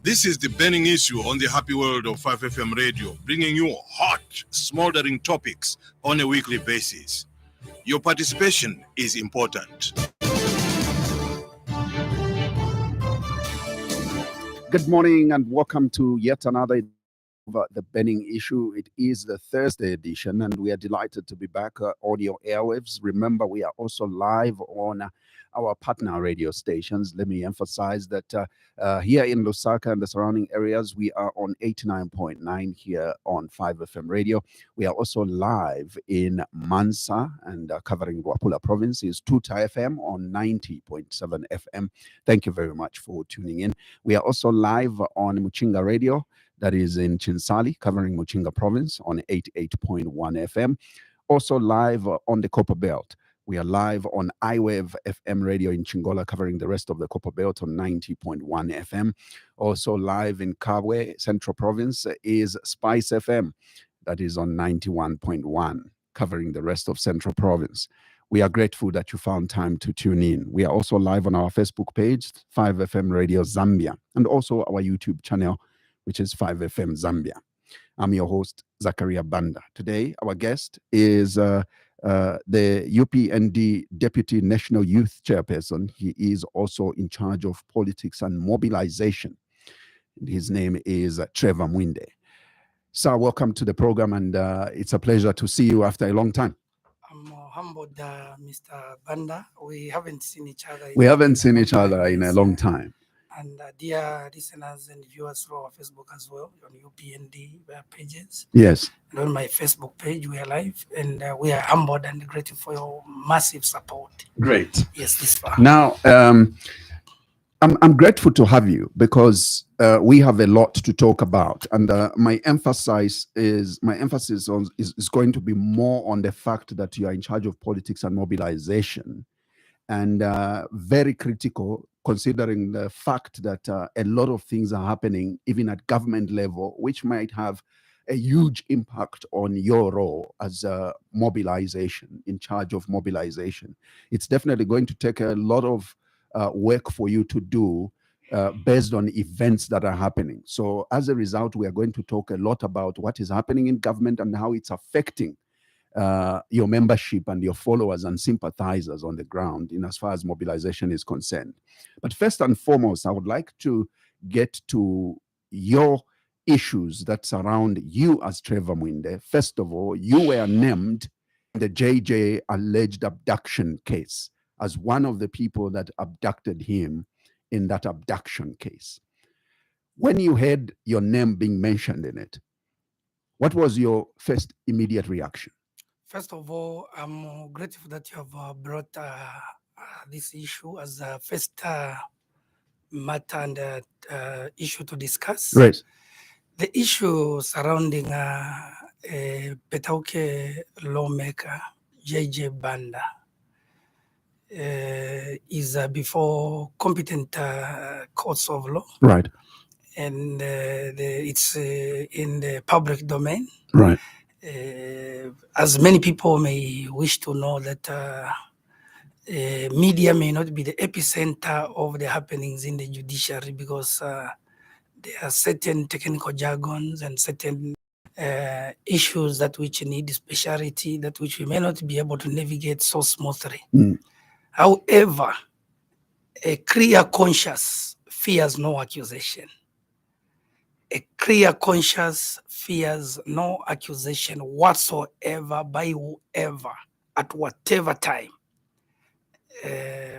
This is the burning issue on the happy world of 5FM radio, bringing you hot, smoldering topics on a weekly basis. Your participation is important. Good morning and welcome to yet another edition of the burning issue. It is the Thursday edition and we are delighted to be back on your airwaves. Remember, we are also live on our partner radio stations. Let me emphasize that here in Lusaka and the surrounding areas, we are on 89.9 here on 5FM radio. We are also live in Mansa and covering Wapula province is Tuta FM on 90.7 FM. Thank you very much for tuning in. We are also live on Muchinga radio, that is in Chinsali, covering Muchinga province on 88.1 FM. Also live on the Copper Belt. We are live on iWave FM radio in Chingola, covering the rest of the Copper Belt on 90.1 FM. Also live in Kabwe, Central Province, is Spice FM. That is on 91.1, covering the rest of Central Province. We are grateful that you found time to tune in. We are also live on our Facebook page, 5FM Radio Zambia, and also our YouTube channel, which is 5FM Zambia. I'm your host, Zachariah Banda. Today, our guest is the UPND Deputy National Youth Chairperson. He is also in charge of politics and mobilization. His name is Trevor Mwiinde. Sir, welcome to the program, and it's a pleasure to see you after a long time. I'm humbled, Mr. Banda. We haven't seen each other. In a long time. And dear listeners and viewers through our Facebook as well, on UPND pages. Yes. And on my Facebook page, we are live, and we are humbled and grateful for your massive support. Great. Yes, this far. Now, I'm grateful to have you because we have a lot to talk about, and my emphasis is going to be more on the fact that you are in charge of politics and mobilization, and very critical considering the fact that a lot of things are happening even at government level, which might have a huge impact on your role as mobilization, in charge of mobilization. It's definitely going to take a lot of work for you to do based on events that are happening. So as a result, we are going to talk a lot about what is happening in government and how it's affecting your membership and your followers and sympathizers on the ground in as far as mobilization is concerned. But first and foremost, I would like to get to your issues that surround you as Trevor Mwiinde. First of all, you were named in the JJ alleged abduction case as one of the people that abducted him in that abduction case. When you heard your name being mentioned in it, what was your first immediate reaction? First of all, I'm grateful that you have brought this issue as the first matter and issue to discuss. Right. The issue surrounding Petauke lawmaker, JJ Banda, is before competent courts of law. Right. And it's in the public domain. Right. As many people may wish to know that media may not be the epicenter of the happenings in the judiciary because there are certain technical jargons and certain issues that which need speciality, that which we may not be able to navigate so smoothly. However, a clear conscience fears no accusation. A clear conscience fears no accusation whatsoever by whoever at whatever time.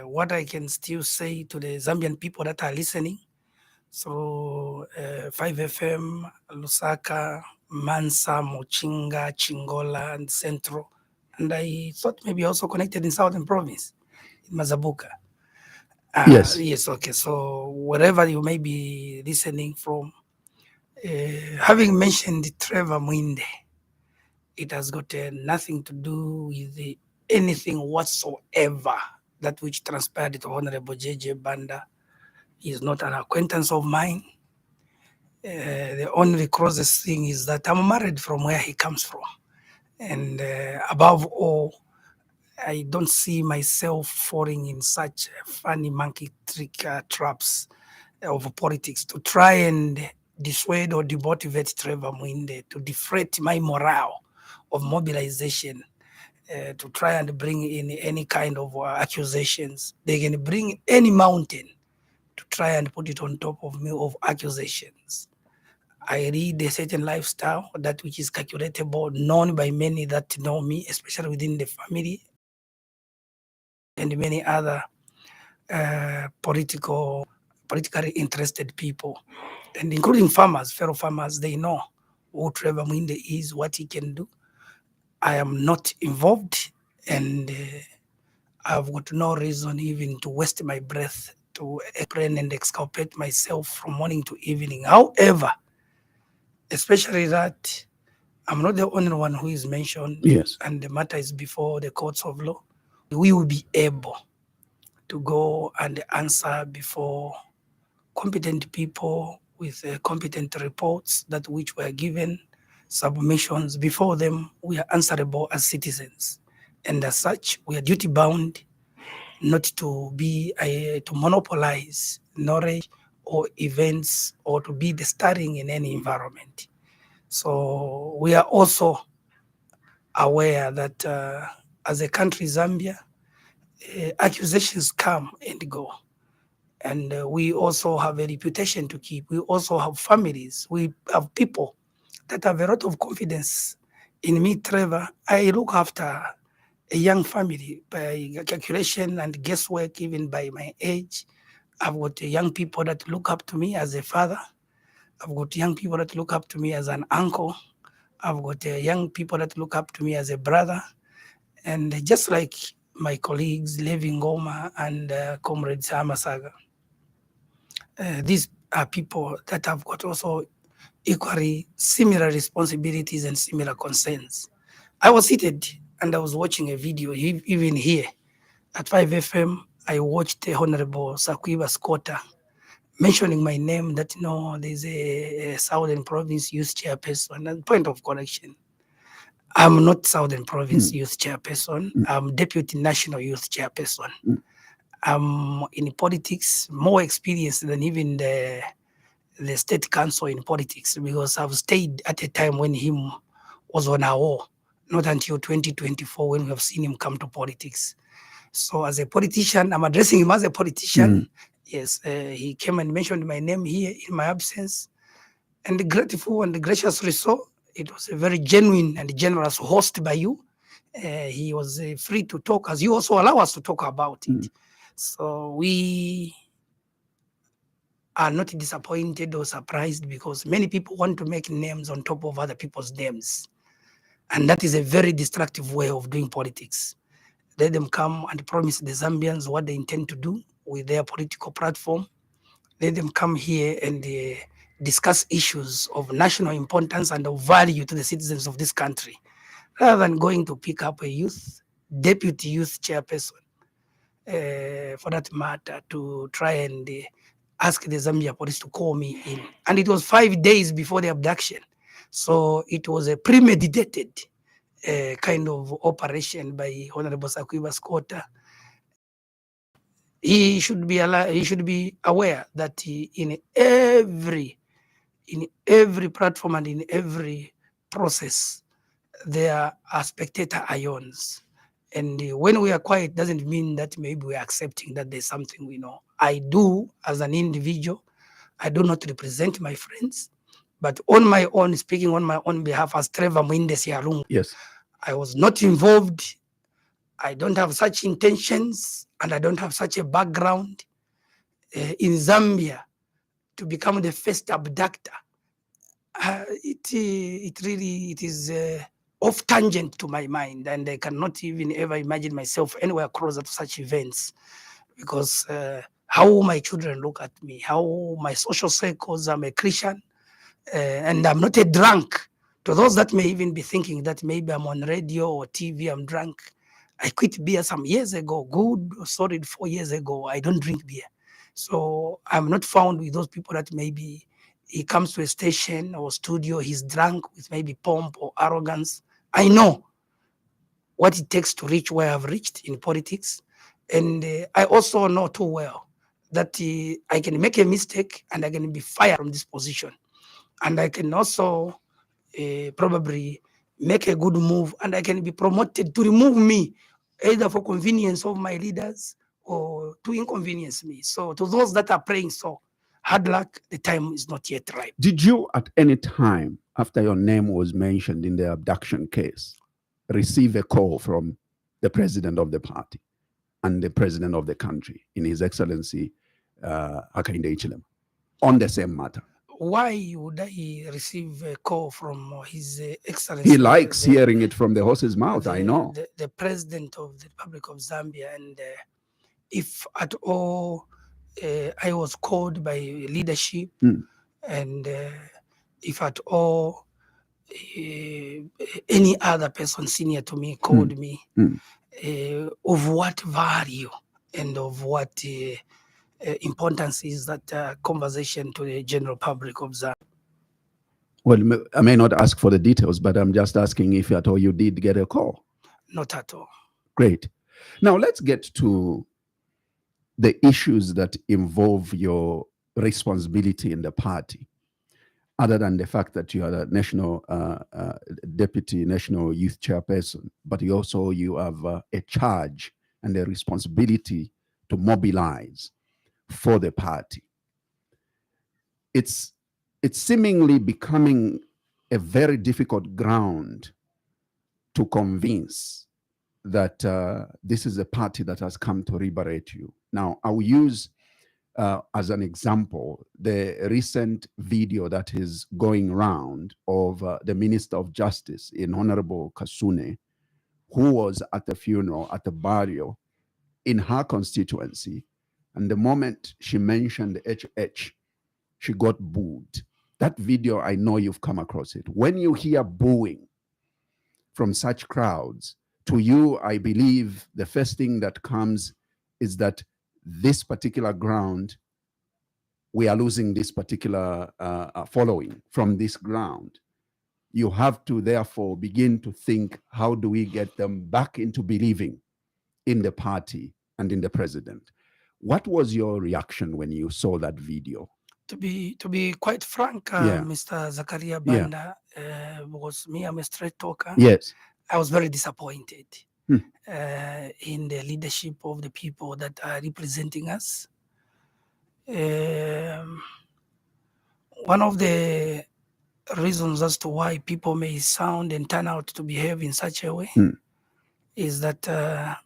What I can still say to the Zambian people that are listening through 5FM, Lusaka, Mansa, Muchinga, Chingola, and Central, and I thought maybe also connected in Southern Province, in Mazabuka. Yes. Yes, okay. So wherever you may be listening from, having mentioned Trevor Mwiinde, it has got nothing to do with anything whatsoever that which transpired to Honorable JJ Banda. He is not an acquaintance of mine. The only closest thing is that I'm married from where he comes from. And above all, I don't see myself falling in such funny monkey trick traps of politics to try and dissuade or demotivate Trevor Mwiinde, to deflate my morale of mobilization, to try and bring in any kind of accusations. They can bring any mountain to try and put it on top of me of accusations. I lead a certain lifestyle that which is calculatable, known by many that know me, especially within the family and many other politically interested people, and including farmers, fellow farmers. They know who Trevor Mwiinde is, what he can do. I am not involved, and I've got no reason even to waste my breath to explain and exculpate myself from morning to evening. However, especially that I'm not the only one who is mentioned, Yes. and the matter is before the courts of law. We will be able to go and answer before competent people with competent reports that which were given, submissions. Before them, we are answerable as citizens, and as such, we are duty bound not to be to monopolize knowledge or events or to be the starring in any environment. So we are also aware that as a country, Zambia, accusations come and go. And we also have a reputation to keep. We also have families. We have people that have a lot of confidence in me, Trevor. I look after a young family by calculation and guesswork, even by my age. I've got young people that look up to me as a father. I've got young people that look up to me as an uncle. I've got young people that look up to me as a brother. And just like my colleagues, Levi Ngoma and Comrade Amasaga, these are people that have got also equally similar responsibilities and similar concerns. I was seated and I was watching a video, even here at 5FM. I watched the Honorable Sakuiba Scotta mentioning my name that, there's a Southern Province Youth Chairperson. And point of correction, I'm not Southern Province Youth Chairperson. I'm Deputy National Youth Chairperson. I'm in politics, more experienced than even the state council in politics, because I've stayed at a time when him was on our war, not until 2024 when we have seen him come to politics. So as a politician, I'm addressing him as a politician. Yes, he came and mentioned my name here in my absence, and grateful and graciously so. It was a very genuine and generous host by you. He was free to talk, as you also allow us to talk about it. So we are not disappointed or surprised, because many people want to make names on top of other people's names. And that is a very destructive way of doing politics. Let them come and promise the Zambians what they intend to do with their political platform. Let them come here and discuss issues of national importance and of value to the citizens of this country, rather than going to pick up a deputy youth chairperson, for that matter, to try and ask the Zambia police to call me in. And it was 5 days before the abduction. So it was a premeditated kind of operation by Honorable Sakuiba Scotta. He should be aware that in every platform and in every process, there are spectator ions. And when we are quiet, doesn't mean that maybe we are accepting that there's something we know. I do, as an individual, I do not represent my friends, but on my own, speaking on my own behalf as Trevor Mwiinde Sialunga, Yes. I was not involved. I don't have such intentions, and I don't have such a background in Zambia to become the first abductor. It is off tangent to my mind, and I cannot even ever imagine myself anywhere closer to such events, because how my children look at me, how my social circles, I'm a Christian, and I'm not a drunk. To those that may even be thinking that maybe I'm on radio or TV, I'm drunk. I quit beer some years ago, good, solid 4 years ago. I don't drink beer. So I'm not found with those people that maybe he comes to a station or studio, he's drunk with maybe pomp or arrogance. I know what it takes to reach where I've reached in politics. And I also know too well that I can make a mistake and I can be fired from this position. And I can also probably make a good move and I can be promoted to remove me, either for convenience of my leaders or to inconvenience me. So to those that are praying, so hard luck, the time is not yet ripe. Did you at any time, after your name was mentioned in the abduction case, receive a call from the president of the party and the president of the country, in His Excellency Hakainde Hichilema, on the same matter? Why would I receive a call from His Excellency? He likes hearing it from the horse's mouth, I know. The President of the Republic of Zambia. And if at all I was called by leadership, and if at all any other person senior to me called me, of what value and of what importance is that conversation to the general public of Zambia? Well, I may not ask for the details, but I'm just asking if at all you did get a call. Not at all. Great. Now let's get to the issues that involve your responsibility in the party, other than the fact that you are the national deputy national youth chairperson, but you have a charge and a responsibility to mobilize for the party. It's seemingly becoming a very difficult ground to convince that this is a party that has come to liberate you. Now, I will use as an example the recent video that is going around of the Minister of Justice in Honorable Kasune, who was at the funeral, at the burial in her constituency. And the moment she mentioned HH, she got booed. That video, I know you've come across it. When you hear booing from such crowds, to you, I believe the first thing that comes is that this particular ground, we are losing this particular following from this ground. You have to therefore begin to think, how do we get them back into believing in the party and in the president? What was your reaction when you saw that video? To be quite frank, Mr. Zachariah Banda, because me, I'm a straight talker. Yes. I was very disappointed in the leadership of the people that are representing us. One of the reasons as to why people may sound and turn out to behave in such a way is that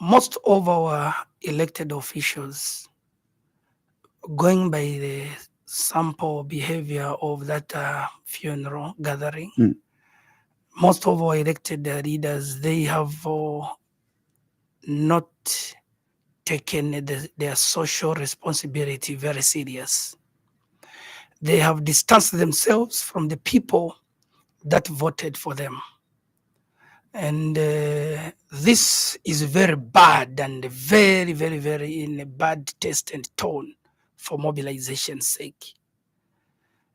most of our elected officials, going by the sample behavior of that funeral gathering, most of our elected leaders, they have not taken their social responsibility very serious. They have distanced themselves from the people that voted for them. And this is very bad and very, very, very in a bad taste and tone for mobilization's sake.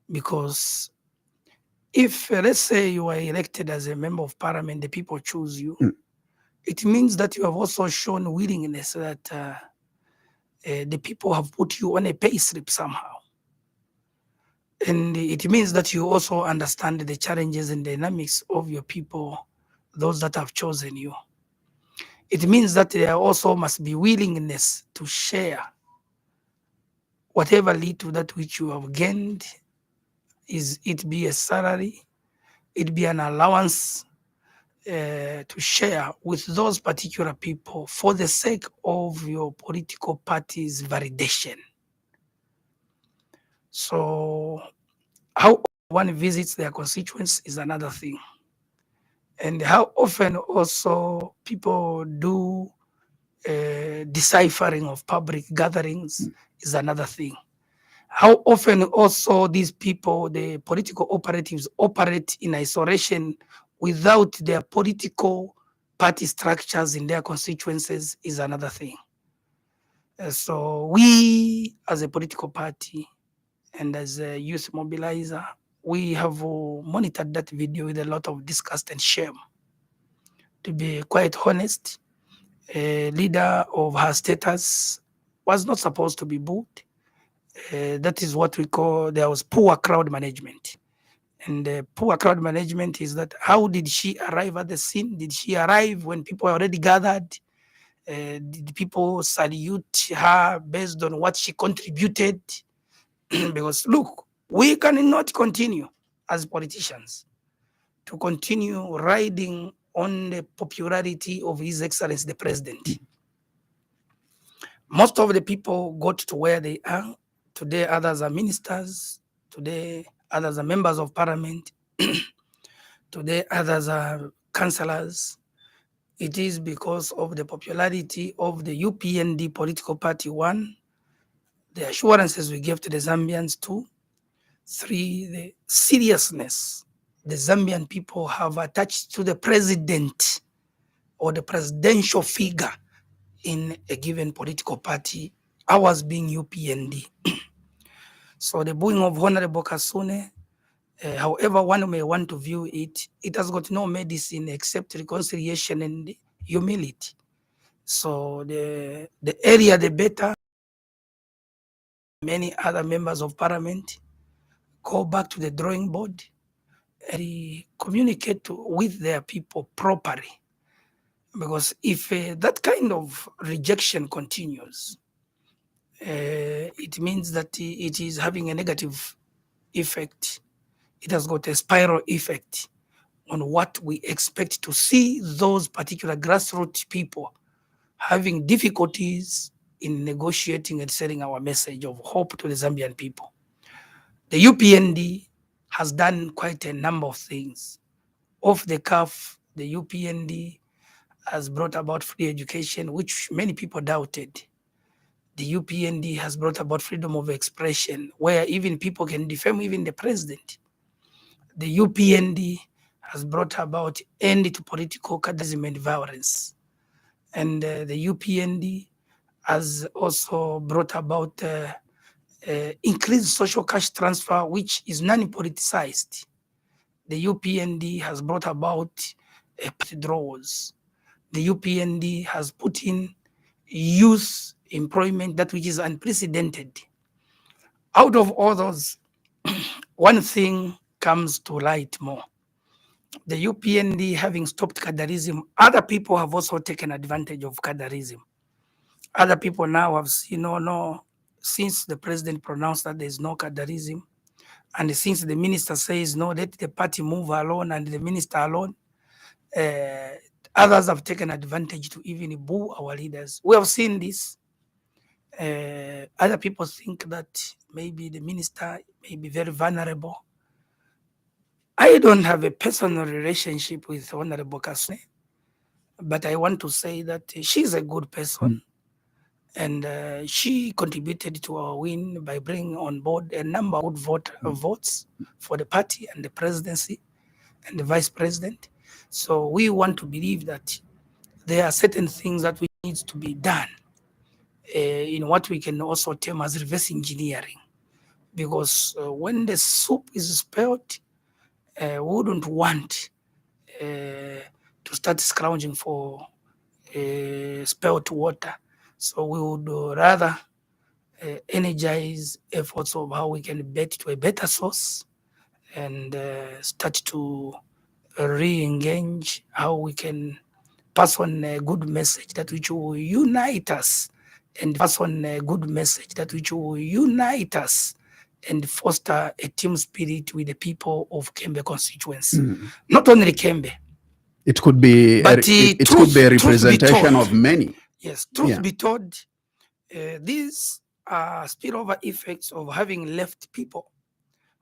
Because if, let's say, you are elected as a member of parliament, the people choose you, it means that you have also shown willingness that the people have put you on a pay slip somehow. And it means that you also understand the challenges and dynamics of your people, those that have chosen you. It means that there also must be willingness to share whatever lead to that which you have gained, is it be a salary, it be an allowance, to share with those particular people for the sake of your political party's validation. So how one visits their constituents is another thing. And how often also people do deciphering of public gatherings is another thing. How often also these people, the political operatives, operate in isolation without their political party structures in their constituencies is another thing. So we, as a political party and as a youth mobilizer, we have monitored that video with a lot of disgust and shame. To be quite honest, a leader of her status was not supposed to be booed. That is what we call, there was poor crowd management. And poor crowd management is that how did she arrive at the scene? Did she arrive when people are already gathered? Did people salute her based on what she contributed? Because look, we cannot continue as politicians to continue riding on the popularity of His Excellency the President. Most of the people got to where they are. Today, others are ministers. Today, others are members of parliament. Today, others are councillors. It is because of the popularity of the UPND political party, one, the assurances we gave to the Zambians, two, three, the seriousness the Zambian people have attached to the president or the presidential figure in a given political party, ours being UPND. So the booing of Honorable Kasune, however one may want to view it, it has got no medicine except reconciliation and humility. So the earlier the better. Many other members of parliament go back to the drawing board and communicate with their people properly. Because if that kind of rejection continues, it means that it is having a negative effect. It has got a spiral effect on what we expect to see those particular grassroots people having difficulties in negotiating and selling our message of hope to the Zambian people. The UPND has done quite a number of things. Off the cuff, the UPND has brought about free education, which many people doubted. The UPND has brought about freedom of expression, where even people can defame even the president. The UPND has brought about end to political cadism and violence. And the UPND has also brought about increased social cash transfer, which is non-politicized. The UPND has brought about withdrawals. The UPND has put in youth employment, that which is unprecedented. Out of all those, one thing comes to light more. The UPND having stopped cadarism, other people have also taken advantage of cadarism. Other people now have seen, no, since the president pronounced that there is no cadarism, and since the minister says no, let the party move alone and the minister alone, others have taken advantage to even boo our leaders. We have seen this. Other people think that maybe the minister may be very vulnerable. I don't have a personal relationship with Honorable Kasune, but I want to say that she's a good person. And she contributed to our win by bringing on board a number of votes for the party and the presidency and the vice president. So we want to believe that there are certain things that we need to be done in what we can also term as reverse engineering. Because when the soup is spilled, we wouldn't want to start scrounging for spilled water. So we would rather energize efforts of how we can get to a better source and start to re-engage how we can pass on a good message that which will unite us and pass on a good message that which will unite us and foster a team spirit with the people of Kembe constituency. Not only Kembe. It could be but it could be a representation of many. Yes, truth be told, these are spillover effects of having left people.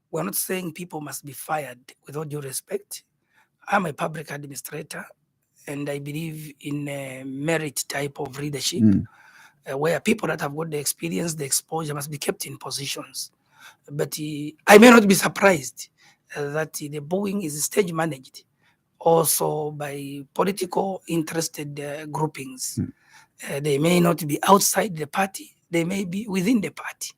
We're not saying people must be fired, with all due respect. I'm a public administrator, and I believe in a merit type of leadership, where people that have got the experience, the exposure must be kept in positions. But I may not be surprised that the booing is stage managed also by political interested groupings. They may not be outside the party, they may be within the party.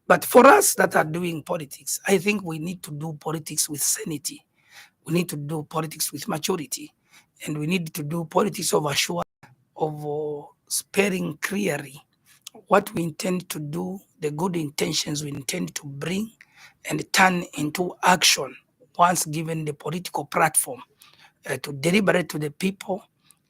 But for us that are doing politics, I think we need to do politics with sanity. We need to do politics with maturity. And we need to do politics of assurance of spelling clearly what we intend to do, the good intentions we intend to bring and turn into action once given the political platform to deliberate to the people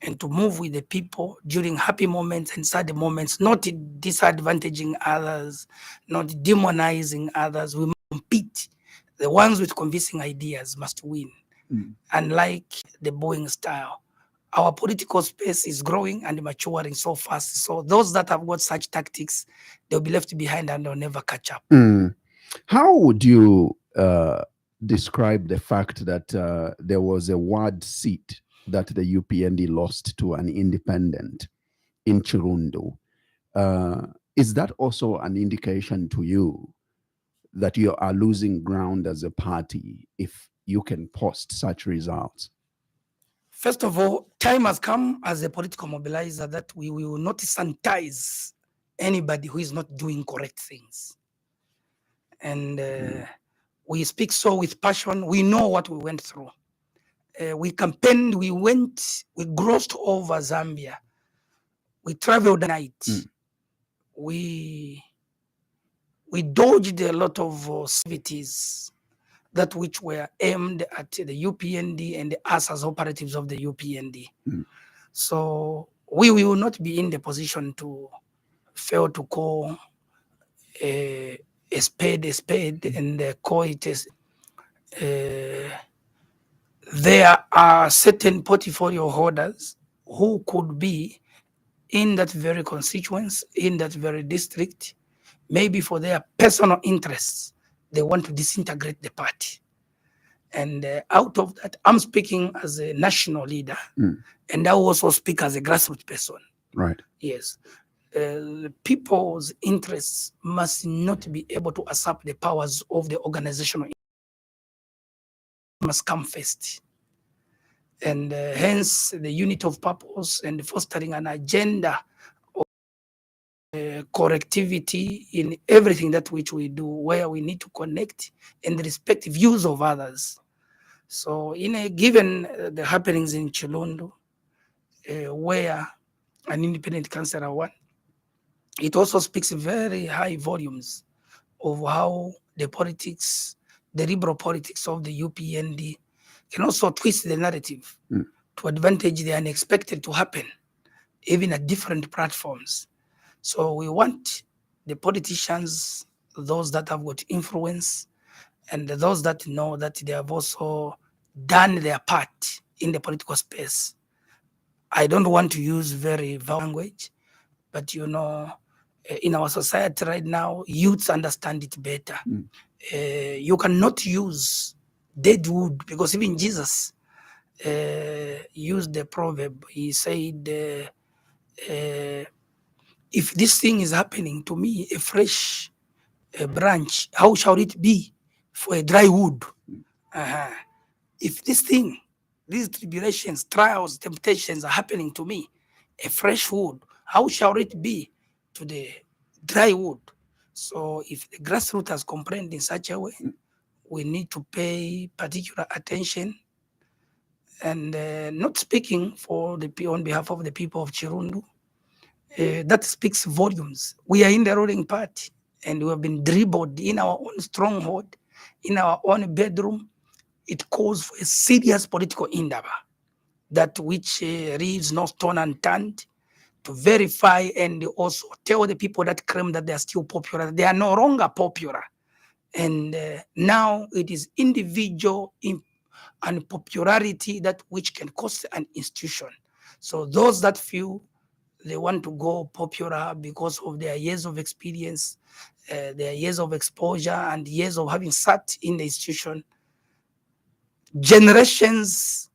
and to move with the people during happy moments and sad moments, not disadvantaging others, not demonizing others. We must compete. The ones with convincing ideas must win. Unlike the Boeing style, our political space is growing and maturing so fast. So those that have got such tactics, they'll be left behind and they'll never catch up. How would you describe the fact that there was a ward seat that the UPND lost to an independent in Chirundu? Is that also an indication to you that you are losing ground as a party if you can post such results? First of all, time has come as a political mobilizer that we will not sanitize anybody who is not doing correct things. And we speak so with passion. We know what we went through. We campaigned, we grossed over Zambia. We traveled at night. We dodged a lot of activities that which were aimed at the UPND and us as operatives of the UPND. So we will not be in the position to fail to call a spade and call it as there are certain portfolio holders who could be in that very constituency, in that very district, maybe for their personal interests, they want to disintegrate the party. And out of that, I'm speaking as a national leader, and I also speak as a grassroots person. Right. Yes. People's interests must not be able to usurp the powers of the organizational. Must come first. And hence the unit of purpose and fostering an agenda of correctivity in everything that which we do, where we need to connect and respect views of others. So in a given the happenings in Chilundu, where an independent councillor won, it also speaks very high volumes of how the politics, the liberal politics of the UPND can also twist the narrative to advantage the unexpected to happen, even at different platforms. So we want the politicians, those that have got influence, and those that know that they have also done their part in the political space. I don't want to use very vulgar language, but you know, in our society right now, youths understand it better. You cannot use dead wood, because even Jesus used the proverb. He said, if this thing is happening to me, a fresh branch, how shall it be for a dry wood? If this thing, these tribulations, trials, temptations are happening to me, a fresh wood, how shall it be to the dry wood? So if the grassroots has complained in such a way, we need to pay particular attention. And not speaking for on behalf of the people of Chirundu, that speaks volumes. We are in the ruling party, and we have been dribbled in our own stronghold, in our own bedroom. It calls for a serious political endeavor, that which leaves no stone unturned to verify and also tell the people that claim that they are still popular, they are no longer popular. And now it is individual unpopularity that which can cost an institution. So those that feel they want to go popular because of their years of experience, their years of exposure, and years of having sat in the institution, generations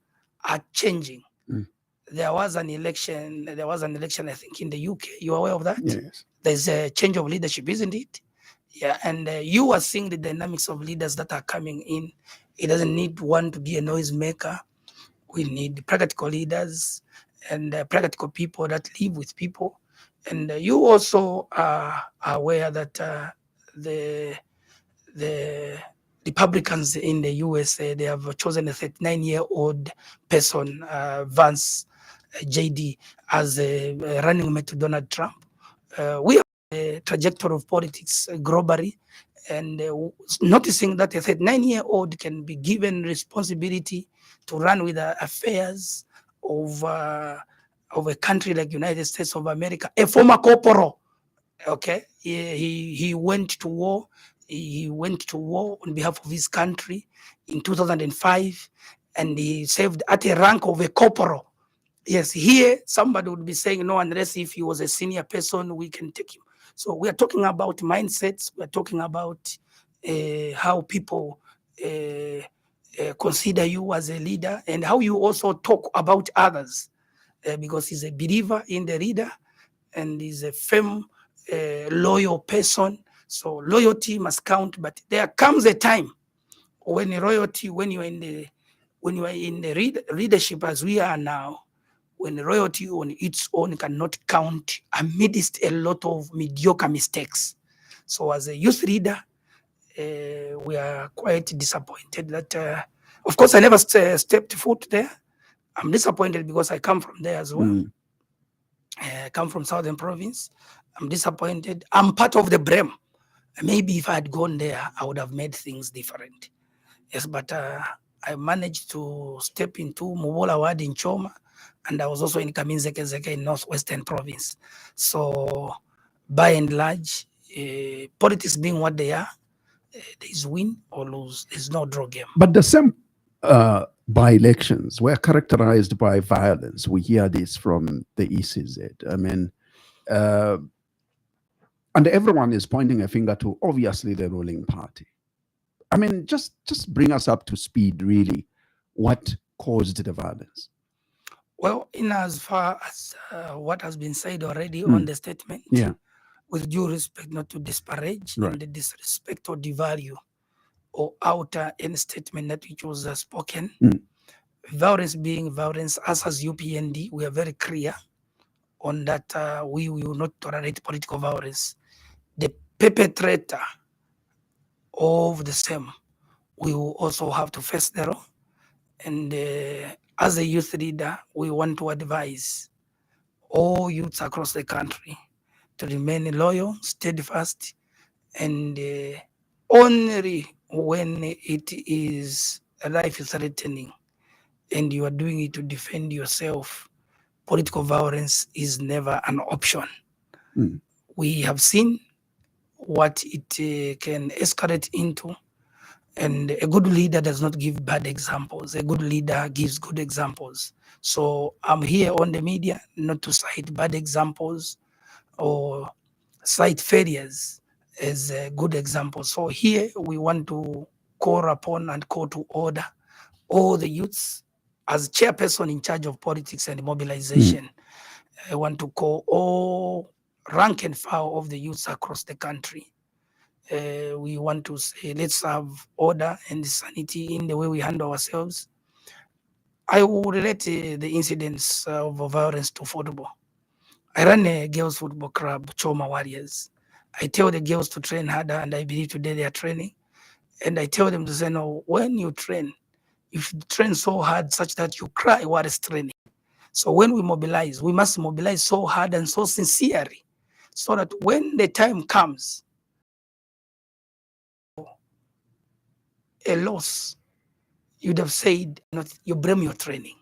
are changing. There was an election, I think, in the UK. You're aware of that? Yes. There's a change of leadership, isn't it? Yeah, and you are seeing the dynamics of leaders that are coming in. It doesn't need one to be a noisemaker. We need practical leaders and practical people that live with people. And you also are aware that the Republicans in the USA, they have chosen a 39-year-old person, Vance, JD as a running mate to Donald Trump. We have a trajectory of politics globally, and noticing that a 39-year-old can be given responsibility to run with the affairs of a country like United States of America, a former corporal. Okay, he went to war. He went to war on behalf of his country in 2005, and he served at a rank of a corporal. Yes, here somebody would be saying no, unless if he was a senior person, we can take him. So we are talking about mindsets. We are talking about how people consider you as a leader, and how you also talk about others, because he's a believer in the leader, and he's a firm, loyal person. So loyalty must count, but there comes a time when loyalty, when you are in the leadership as we are now, when royalty on its own cannot count amidst a lot of mediocre mistakes. So as a youth leader, we are quite disappointed that, of course, I never stepped foot there. I'm disappointed because I come from there as well. I come from Southern Province. I'm disappointed. I'm part of the blame. Maybe if I had gone there, I would have made things different. Yes, but I managed to step into Mubola Ward in Choma, and I was also in Kaminzeke in Northwestern Province. So by and large, politics being what they are, there is win or lose. There's no draw game. But the same by-elections were characterized by violence. We hear this from the ECZ. I mean, and everyone is pointing a finger to, obviously, the ruling party. I mean, just bring us up to speed, really. What caused the violence? Well, in as far as what has been said already on the statement, with due respect, not to disparage and the disrespect or devalue or outer any statement that which was spoken, violence being violence, us as UPND, we are very clear on that. We will not tolerate political violence. The perpetrator of the same, we will also have to face the law. And as a youth leader, we want to advise all youths across the country to remain loyal, steadfast, and only when it is life is threatening and you are doing it to defend yourself, political violence is never an option. We have seen what it can escalate into, and a good leader does not give bad examples. A good leader gives good examples. So I'm here on the media not to cite bad examples or cite failures as a good example. So here we want to call upon and call to order all the youths. As chairperson in charge of politics and mobilization, I want to call all rank and file of the youths across the country. We want to say, let's have order and sanity in the way we handle ourselves. I will relate the incidents of violence to football. I run a girls' football club, Choma Warriors. I tell the girls to train harder, and I believe today they are training. And I tell them to say, no, when you train, you should train so hard such that you cry while it's training. So when we mobilize, we must mobilize so hard and so sincerely, so that when the time comes, a loss, you'd have said, you blame your training,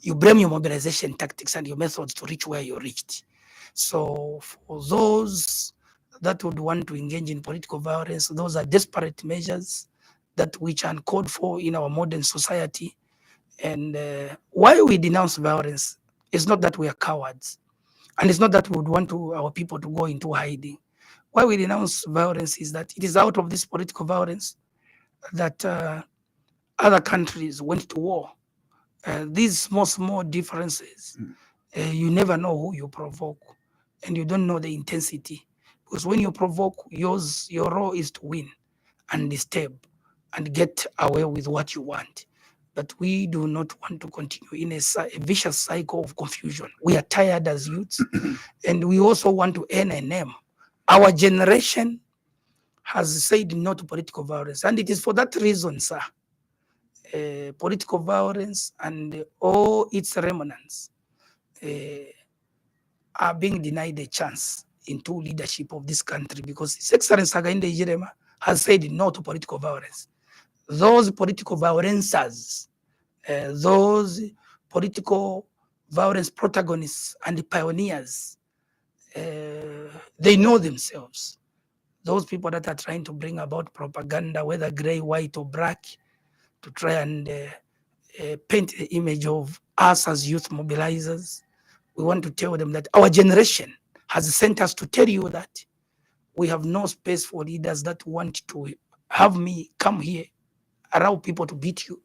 you blame your mobilization tactics and your methods to reach where you reached. So for those that would want to engage in political violence, those are desperate measures that which are uncalled for in our modern society. And why we denounce violence is not that we are cowards, and it's not that we would want our people to go into hiding. Why we denounce violence is that it is out of this political violence that other countries went to war. These small differences, you never know who you provoke, and you don't know the intensity. Because when you provoke, your role is to win and disturb and get away with what you want. But we do not want to continue in a vicious cycle of confusion. We are tired as youths, and we also want to earn a name. Our generation has said no to political violence, and it is for that reason, sir. Political violence and all its remnants are being denied a chance into leadership of this country, because His Excellency Hakainde Hichilema has said no to political violence. Those political violencers, those political violence protagonists and pioneers, they know themselves. Those people that are trying to bring about propaganda, whether gray, white, or black, to try and paint the image of us as youth mobilizers, we want to tell them that our generation has sent us to tell you that we have no space for leaders that want to have me come here, allow people to beat you.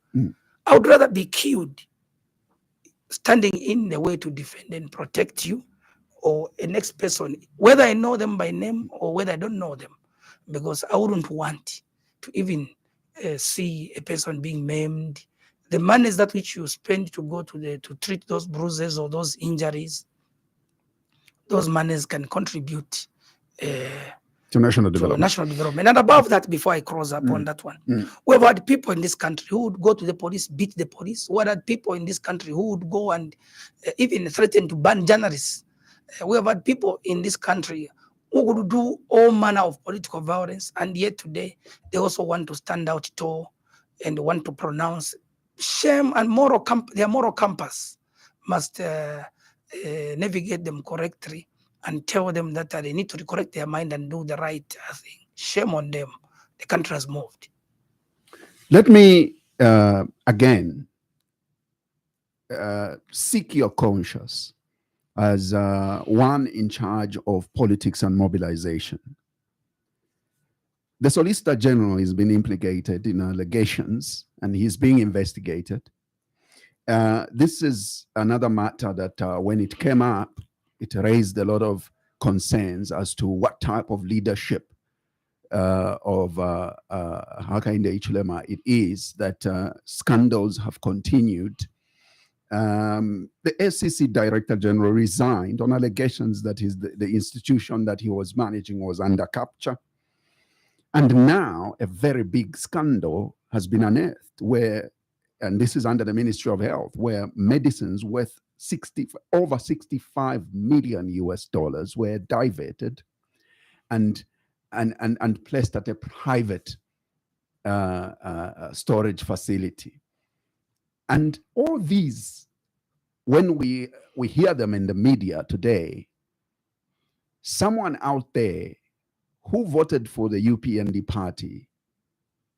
I would rather be killed standing in the way to defend and protect you, or a next person, whether I know them by name or whether I don't know them, because I wouldn't want to even see a person being maimed. The monies that which you spend to go to treat those bruises or those injuries, those monies can contribute to national development. And above that, before I cross up on that one, we have had people in this country who would go to the police, beat the police. We had people in this country who would go and even threaten to ban journalists. We have had people in this country who would do all manner of political violence, and yet today they also want to stand out tall and want to pronounce shame, and their moral compass must navigate them correctly and tell them that they need to correct their mind and do the right thing. Shame on them. The country has moved. Let me again seek your conscience as one in charge of politics and mobilization. The Solicitor General has been implicated in allegations and he's being investigated. This is another matter that when it came up, it raised a lot of concerns as to what type of leadership of Hakainde Hichilema it is that scandals have continued. The SEC Director General resigned on allegations that the institution that he was managing was under capture. And now a very big scandal has been unearthed where, and this is under the Ministry of Health, where medicines worth over 65 million US dollars were diverted and placed at a private storage facility. And all these, when we hear them in the media today, someone out there who voted for the UPND party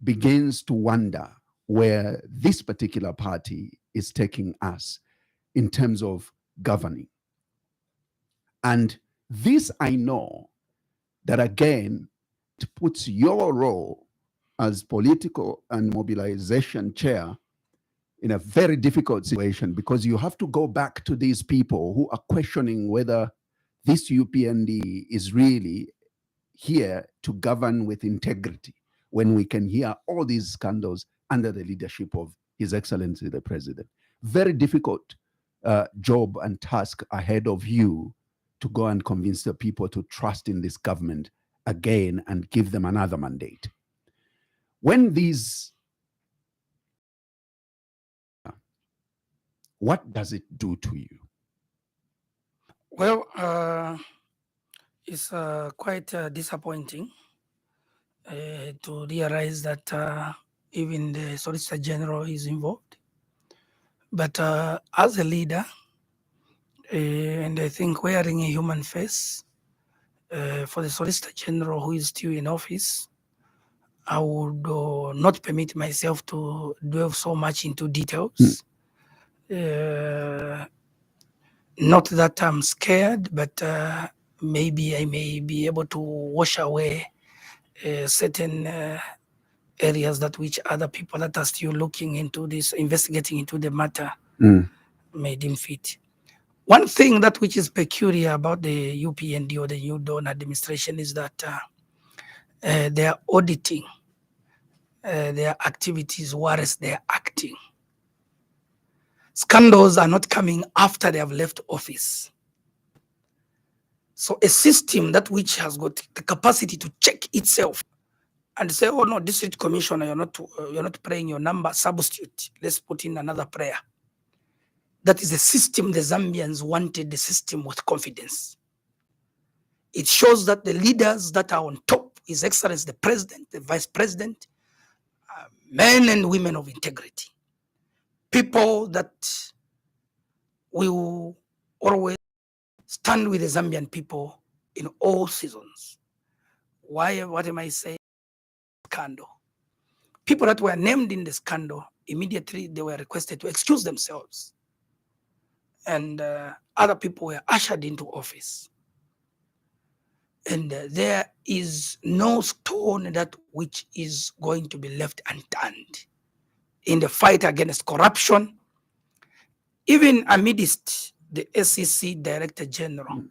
begins to wonder where this particular party is taking us in terms of governing. And this, I know, that again, it puts your role as political and mobilization chair in a very difficult situation, because you have to go back to these people who are questioning whether this UPND is really here to govern with integrity, when we can hear all these scandals under the leadership of His Excellency the President. Very difficult job and task ahead of you to go and convince the people to trust in this government again and give them another mandate. When these, what does it do to you? Well, it's quite disappointing to realize that even the Solicitor General is involved. But as a leader, and I think wearing a human face, for the Solicitor General who is still in office, I would not permit myself to delve so much into details. Not that I'm scared, but maybe I may be able to wash away certain areas that which other people that are still looking into this, investigating into the matter, may deem fit. One thing that which is peculiar about the UPND or the New Dawn administration is that they are auditing their activities whereas they are acting. Scandals are not coming after they have left office. So a system that which has got the capacity to check itself and say, oh no, district commissioner, you're not playing your number, substitute. Let's put in another player. That is a system the Zambians wanted, the system with confidence. It shows that the leaders that are on top, His Excellency the President, the Vice President, are men and women of integrity. People that will always stand with the Zambian people in all seasons. Why? What am I saying? Scandal. People that were named in the scandal, immediately they were requested to excuse themselves. And other people were ushered into office. And there is no stone that which is going to be left unturned in the fight against corruption, even amidst the SEC Director General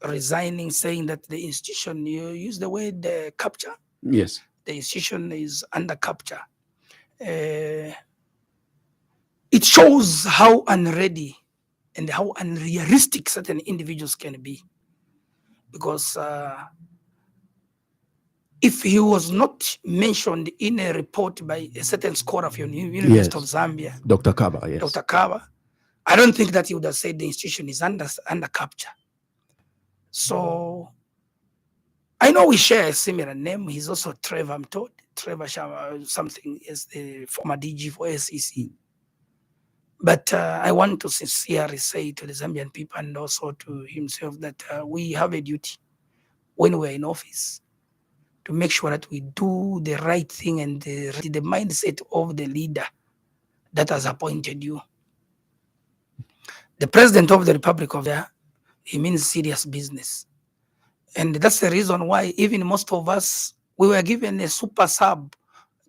resigning, saying that the institution, you use the word capture? Yes. The institution is under capture. It shows how unready and how unrealistic certain individuals can be. Because if he was not mentioned in a report by a certain scholar of University of Zambia, Dr. Kaba, yes. Dr. Kaba, I don't think that he would have said the institution is under capture. So I know we share a similar name. He's also Trevor, I'm told. Trevor something is the former DG for SEC. But I want to sincerely say to the Zambian people and also to himself that we have a duty when we're in office to make sure that we do the right thing and the mindset of the leader that has appointed you. The President of the Republic of Zambia, he means serious business. And that's the reason why even most of us, we were given a super sub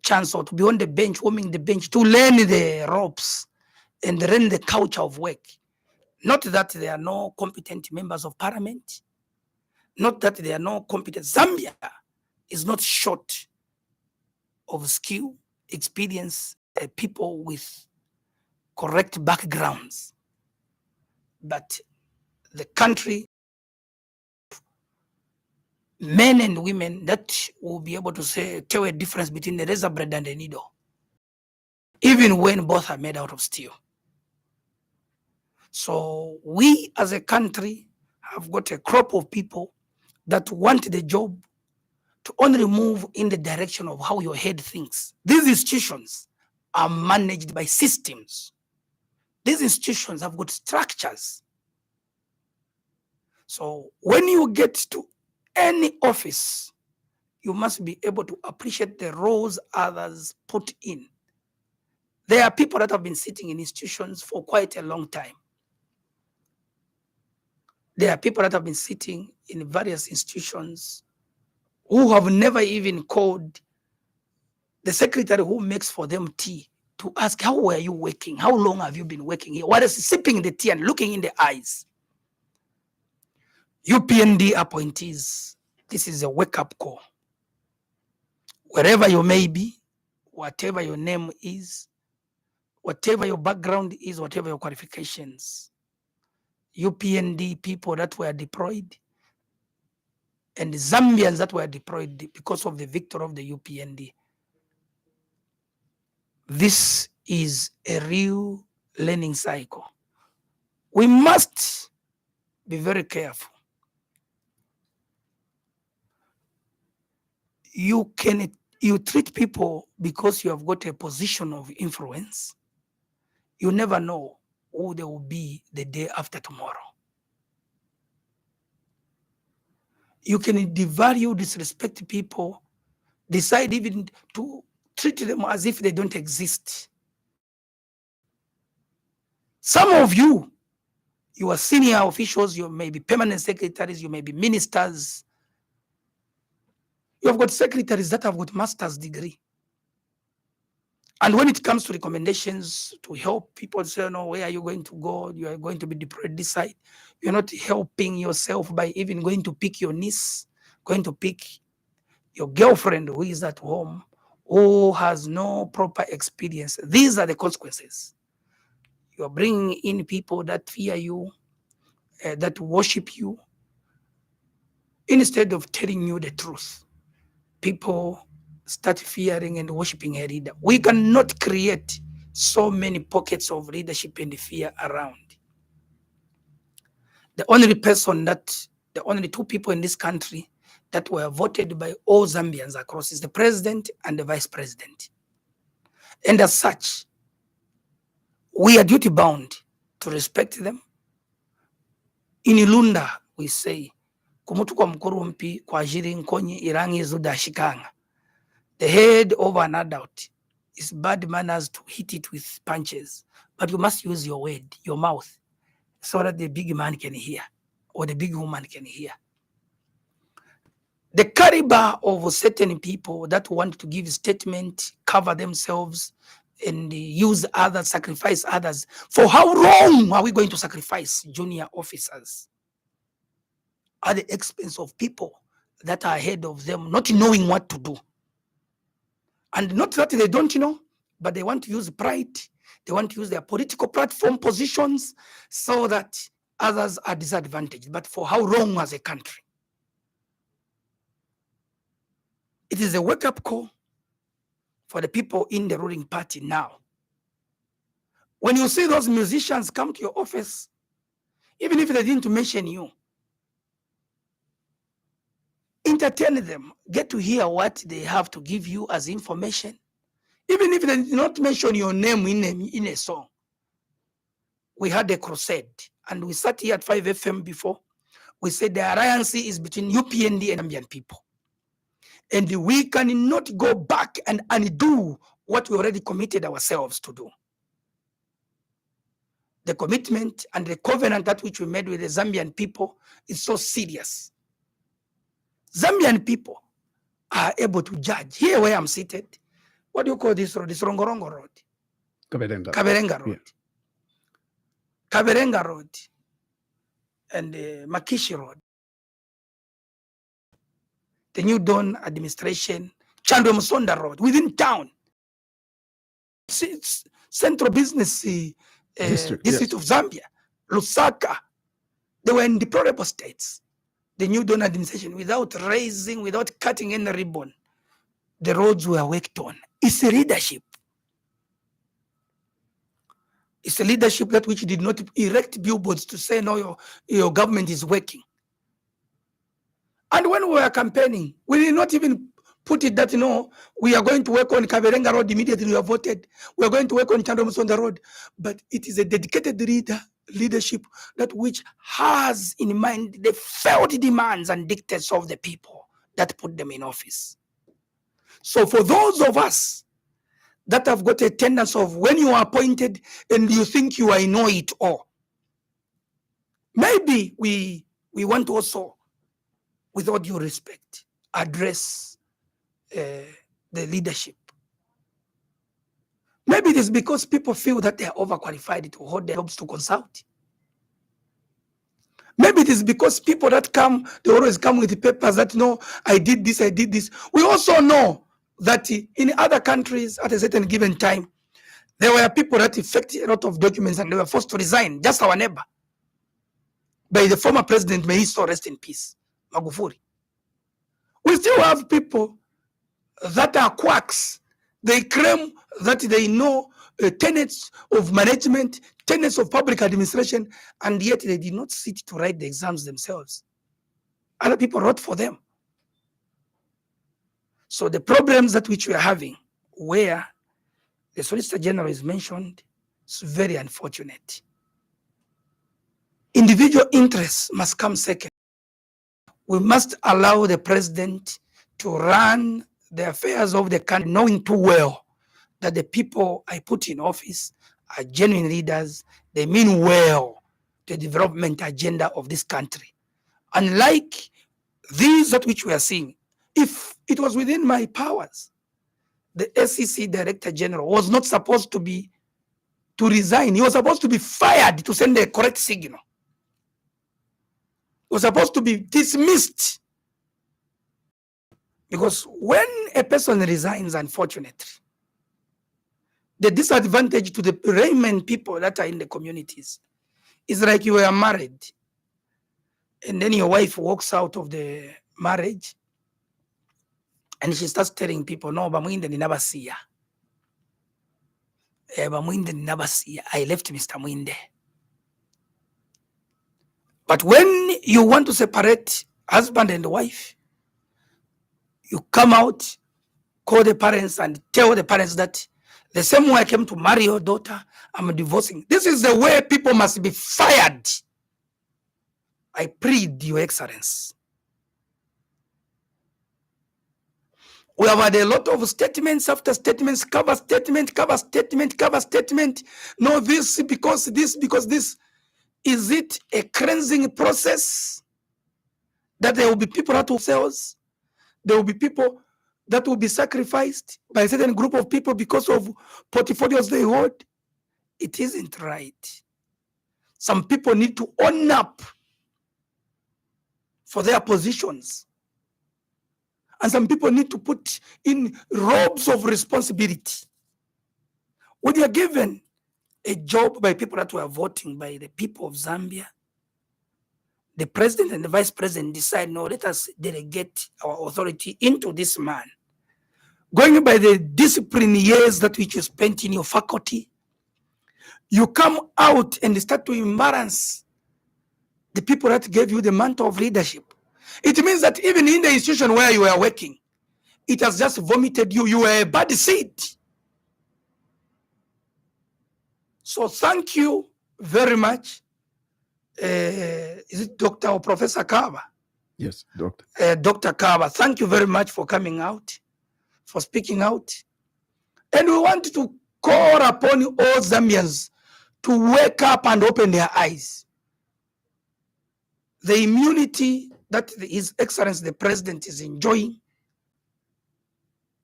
chance or to be on the bench, warming the bench, to learn the ropes and learn the culture of work. Not that there are no competent members of parliament, not that there are no competent. Zambia is not short of skill, experience, people with correct backgrounds. But the country, men and women that will be able to tell a difference between the razor blade and the needle, even when both are made out of steel. So we as a country have got a crop of people that want the job to only move in the direction of how your head thinks. These institutions are managed by systems. These institutions have got structures. So when you get to any office, you must be able to appreciate the roles others put in. There are people that have been sitting in institutions for quite a long time. There are people that have been sitting in various institutions who have never even called the secretary who makes for them tea to ask, how were you working? How long have you been working here? What is sipping the tea and looking in the eyes? UPND appointees, this is a wake-up call. Wherever you may be, whatever your name is, whatever your background is, whatever your qualifications, UPND people that were deployed and the Zambians that were deployed because of the victory of the UPND, this is a real learning cycle. We must be very careful. You treat people because you have got a position of influence. You never know who they will be the day after tomorrow. You can devalue, disrespect people, decide even to treat them as if they don't exist. Some of you are senior officials, you may be permanent secretaries, you may be ministers. You have got secretaries that have got master's degree. And when it comes to recommendations to help people say, no, where are you going to go? You are going to be deployed this side. You're not helping yourself by even going to pick your niece, going to pick your girlfriend who is at home, who has no proper experience. These are the consequences. You are bringing in people that fear you, that worship you, instead of telling you the truth. People start fearing and worshiping a leader. We cannot create so many pockets of leadership and fear around. The only two people in this country that were voted by all Zambians across is the president and the vice president. And as such, we are duty bound to respect them. In Ilunda, we say, kumutu kwa mkuru mpi kwa jiri nkonyi irangi zuda shikanga. The head of an adult is bad manners to hit it with punches, but you must use your word, your mouth, so that the big man can hear or the big woman can hear. The caliber of certain people that want to give statement, cover themselves, and use others, sacrifice others. For how long are we going to sacrifice junior officers at the expense of people that are ahead of them, not knowing what to do? And not that they don't know, but they want to use pride. They want to use their political platform positions so that others are disadvantaged. But for how long as a country? It is a wake-up call for the people in the ruling party now. When you see those musicians come to your office, even if they didn't mention you, entertain them, get to hear what they have to give you as information. Even if they did not mention your name in a song. We had a crusade, and we sat here at 5 FM before. We said the alliance is between UPND and Zambian people. And we cannot go back and undo what we already committed ourselves to do. The commitment and the covenant that which we made with the Zambian people is so serious. Zambian people are able to judge. Here where I'm seated, what do you call this road? This Rongorongo Road. Kaberenga Road. Yeah. Kaberenga Road and Makishi Road. The New Dawn administration, Chandwe Musonda Road, within town. It's central business district of Zambia, Lusaka. They were in deplorable states. The New Dawn administration, without cutting any ribbon, the roads were worked on. It's a leadership. It's a leadership that which did not erect billboards to say, no, your government is working. And when we were campaigning, we did not even put it that, we are going to work on Kaberenga Road immediately we are voted. We are going to work on Chandomusonda Road. But it is a dedicated leadership that which has in mind the felt demands and dictates of the people that put them in office. So for those of us that have got a tendency of when you are appointed and you think you are know it all, maybe we want to also, with all due respect, address the leadership. Maybe it is because people feel that they are overqualified to hold their jobs to consult. Maybe it is because people that come, they always come with the papers that, I did this, I did this. We also know that in other countries at a certain given time, there were people that effected a lot of documents and they were forced to resign, just our neighbor, by the former president, may he so rest in peace, Magufuli. We still have people that are quacks. They claim that they know tenets of management, tenets of public administration, and yet they did not sit to write the exams themselves. Other people wrote for them. So the problems that which we are having, where the Solicitor General is mentioned, is very unfortunate. Individual interests must come second. We must allow the president to run the affairs of the country, knowing too well that the people I put in office are genuine leaders. They mean well the development agenda of this country. Unlike these that which we are seeing, if it was within my powers, the SEC Director General was not supposed to resign. He was supposed to be fired to send the correct signal. He was supposed to be dismissed. Because when a person resigns, unfortunately, the disadvantage to the layman people that are in the communities is like you were married and then your wife walks out of the marriage and she starts telling people, no, but Mwiinde ni never see ya. Mwiinde nabasiya. I left Mr. Mwiinde. But when you want to separate husband and wife, you come out, call the parents and tell the parents that the same way I came to marry your daughter, I'm divorcing. This is the way people must be fired. I plead, Your Excellency. We have had a lot of statements after statements, cover statement, cover statement, cover statement. No, this because this, because this. Is it a cleansing process that there will be people that will sell? There will be people that will be sacrificed by a certain group of people because of portfolios they hold? It isn't right. Some people need to own up for their positions. And some people need to put in robes of responsibility. When you are given a job by people that were voting by the people of Zambia, the president and the vice president decide, no, let us delegate our authority into this man. Going by the discipline years that which you spent in your faculty, you come out and start to embarrass the people that gave you the mantle of leadership. It means that even in the institution where you are working, it has just vomited you. You are a bad seed. So thank you very much. Is it Dr. or Professor Kaba? Yes, Doctor. Dr. Kaba, thank you very much for coming out, for speaking out. And we want to call upon all Zambians to wake up and open their eyes. The immunity that His Excellency the President is enjoying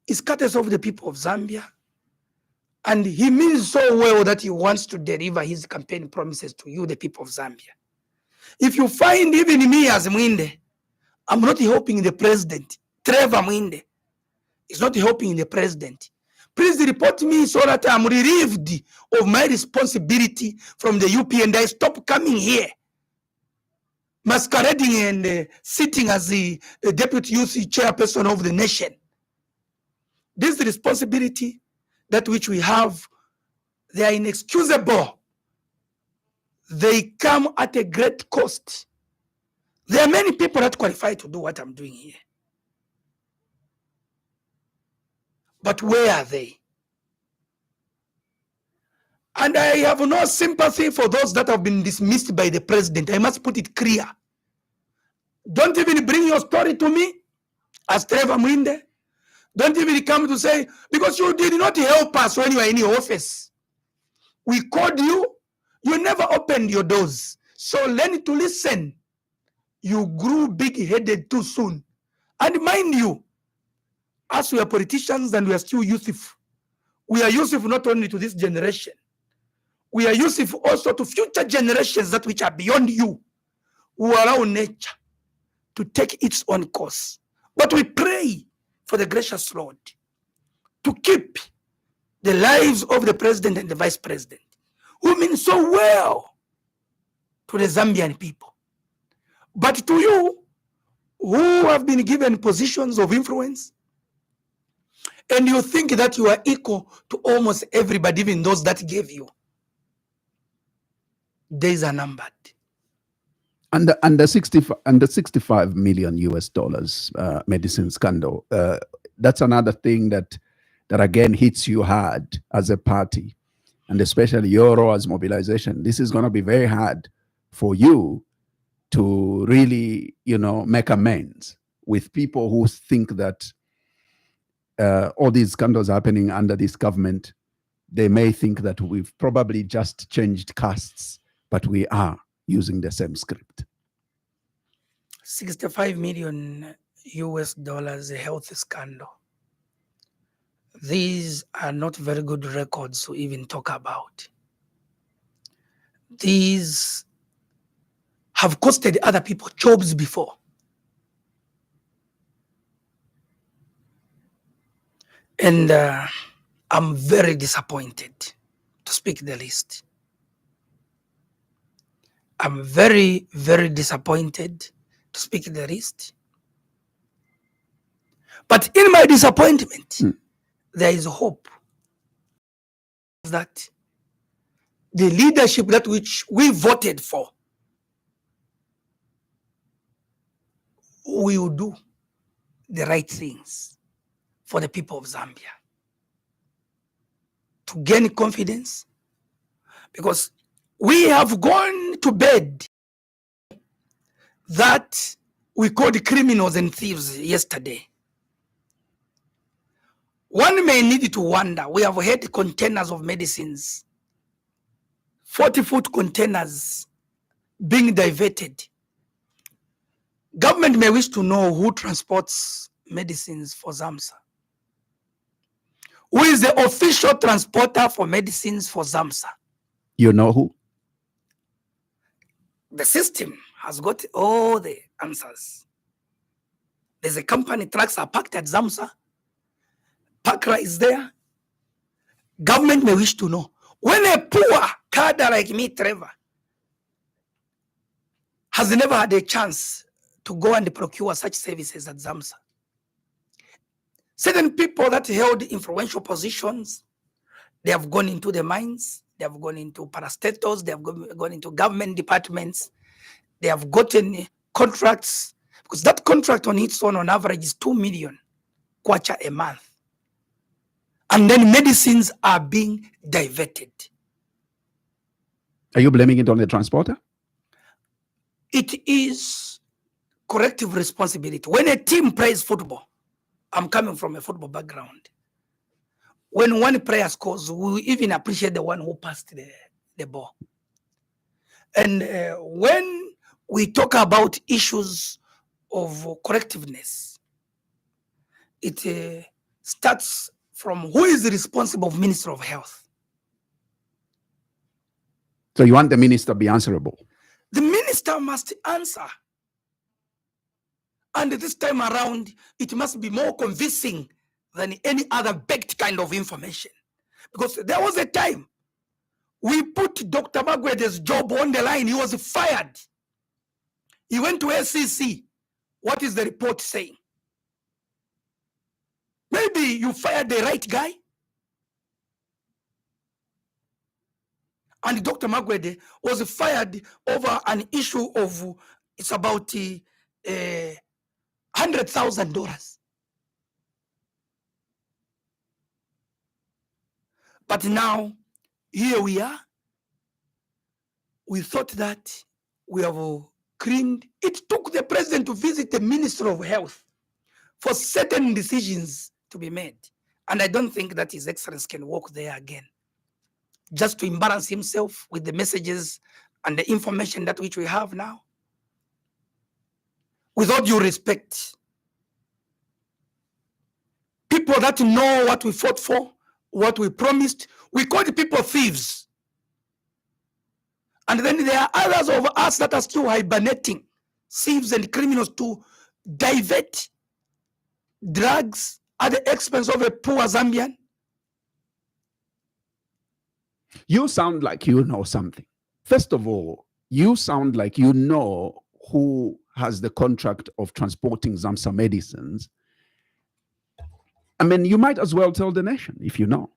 is courtesy of the people of Zambia. And he means so well that he wants to deliver his campaign promises to you, the people of Zambia. If you find even me as Mwiinde, I'm not helping the president. Trevor Mwiinde is not helping the president. Please report me so that I'm relieved of my responsibility from the UPND. I stop coming here, masquerading and sitting as the deputy youth chairperson of the nation. This responsibility that which we have, they are inexcusable. They come at a great cost. There are many people that qualify to do what I'm doing here. But where are they? And I have no sympathy for those that have been dismissed by the president. I must put it clear. Don't even bring your story to me as Trevor Mwiinde. Don't even come to say, because you did not help us when you were in your office. We called you, you never opened your doors. So learn to listen. You grew big-headed too soon. And mind you, as we are politicians and we are still youthful, we are useful not only to this generation, we are useful also to future generations that which are beyond you, who allow nature to take its own course. But we pray for the gracious Lord to keep the lives of the president and the vice president, who mean so well to the Zambian people. But to you, who have been given positions of influence, and you think that you are equal to almost everybody, even those that gave you, days are numbered. And the 65 million US dollars medicine scandal, that's another thing that again hits you hard as a party, and especially your role as Mobilization. This is going to be very hard for you to really, make amends with people who think that all these scandals happening under this government, they may think that we've probably just changed castes, but we are using the same script. 65 million US dollars health scandal. These are not very good records to even talk about. These have costed other people jobs before. And I'm very disappointed, to speak the least. I'm very, very disappointed, to speak the least. But in my disappointment, there is hope. that the leadership that which we voted for, we will do the right things for the people of Zambia to gain confidence, because we have gone to bed that we called criminals and thieves yesterday. One may need to wonder, we have had containers of medicines, 40-foot containers being diverted. Government may wish to know who transports medicines for ZAMSA. Who is the official transporter for medicines for ZAMSA? You know who? The system has got all the answers. There's a company, trucks are parked at ZAMSA. Pakra is there. Government may wish to know. When a poor cadre like me, Trevor, has never had a chance to go and procure such services at ZAMSA. Certain people that held influential positions, they have gone into the mines, they have gone into parastatals, they have gone into government departments, they have gotten contracts, because that contract on its own on average is 2 million kwacha a month. And then medicines are being diverted. Are you blaming it on the transporter? It is collective responsibility. When a team plays football, I'm coming from a football background. When one player scores, we even appreciate the one who passed the ball. And when we talk about issues of correctiveness, it starts from who is responsible of Minister of Health. So you want the minister to be answerable? The minister must answer. And this time around, it must be more convincing than any other baked kind of information. Because there was a time we put Dr. Mwiinde's job on the line. He was fired. He went to SCC. What is the report saying? Maybe you fired the right guy. And Dr. Mwiinde was fired over an issue of, it's about $100,000. But now, here we are. We thought that we have cleaned. It took the president to visit the Minister of Health for certain decisions to be made. And I don't think that His Excellency can walk there again, just to embarrass himself with the messages and the information that which we have now. With all due respect, people that know what we fought for, what we promised, we call the people thieves. And then there are others of us that are still hibernating, thieves and criminals, to divert drugs at the expense of a poor Zambian. You sound like you know something. First of all, you sound like you know who has the contract of transporting ZAMSA medicines. I mean, you might as well tell the nation if you know.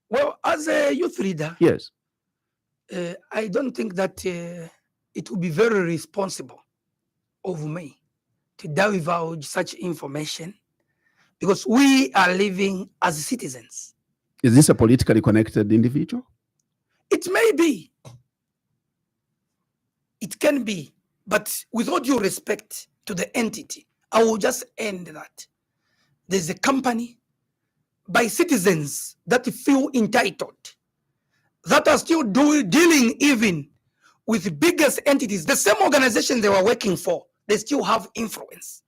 Well, as a youth leader, yes, I don't think that it would be very responsible of me to divulge such information, because we are living as citizens. Is this a politically connected individual? It may be. It can be. But with all due respect to the entity, I will just end that. There's a company by citizens that feel entitled, that are still dealing even with biggest entities. The same organization they were working for, they still have influence.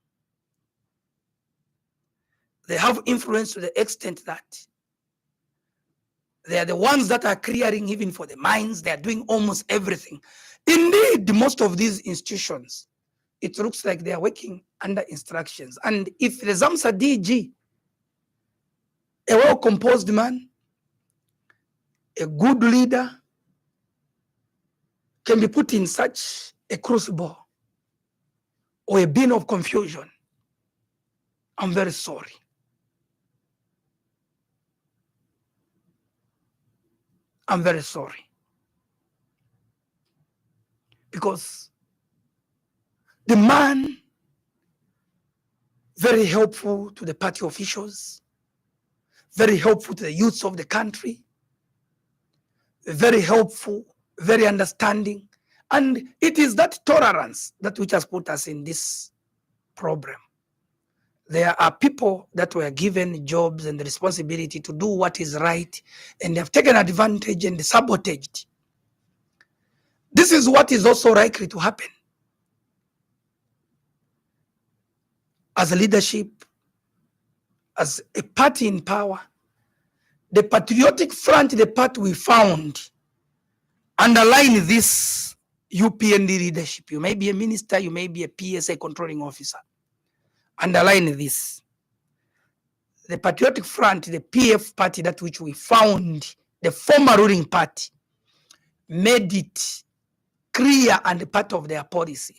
They have influence to the extent that they are the ones that are clearing even for the mines. They are doing almost everything. Indeed, most of these institutions, it looks like they are working under instructions. And if the ZAMSA DG, a well-composed man, a good leader, can be put in such a crucible or a bin of confusion, I'm very sorry. I'm very sorry. Because the man, very helpful to the party officials, very helpful to the youths of the country, very helpful, very understanding. And it is that tolerance that which has put us in this problem. There are people that were given jobs and the responsibility to do what is right, and they have taken advantage and sabotaged. This is what is also likely to happen. As a leadership, as a party in power, the Patriotic Front, the party we found, underline this UPND leadership. You may be a minister, you may be a PSA controlling officer. Underline this. The Patriotic Front, the PF party, that which we found, the former ruling party, made it clear and part of their policy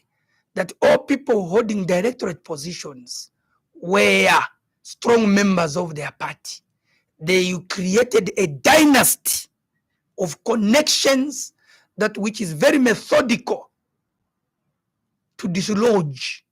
that all people holding directorate positions were strong members of their party. They created a dynasty of connections that which is very methodical to dislodge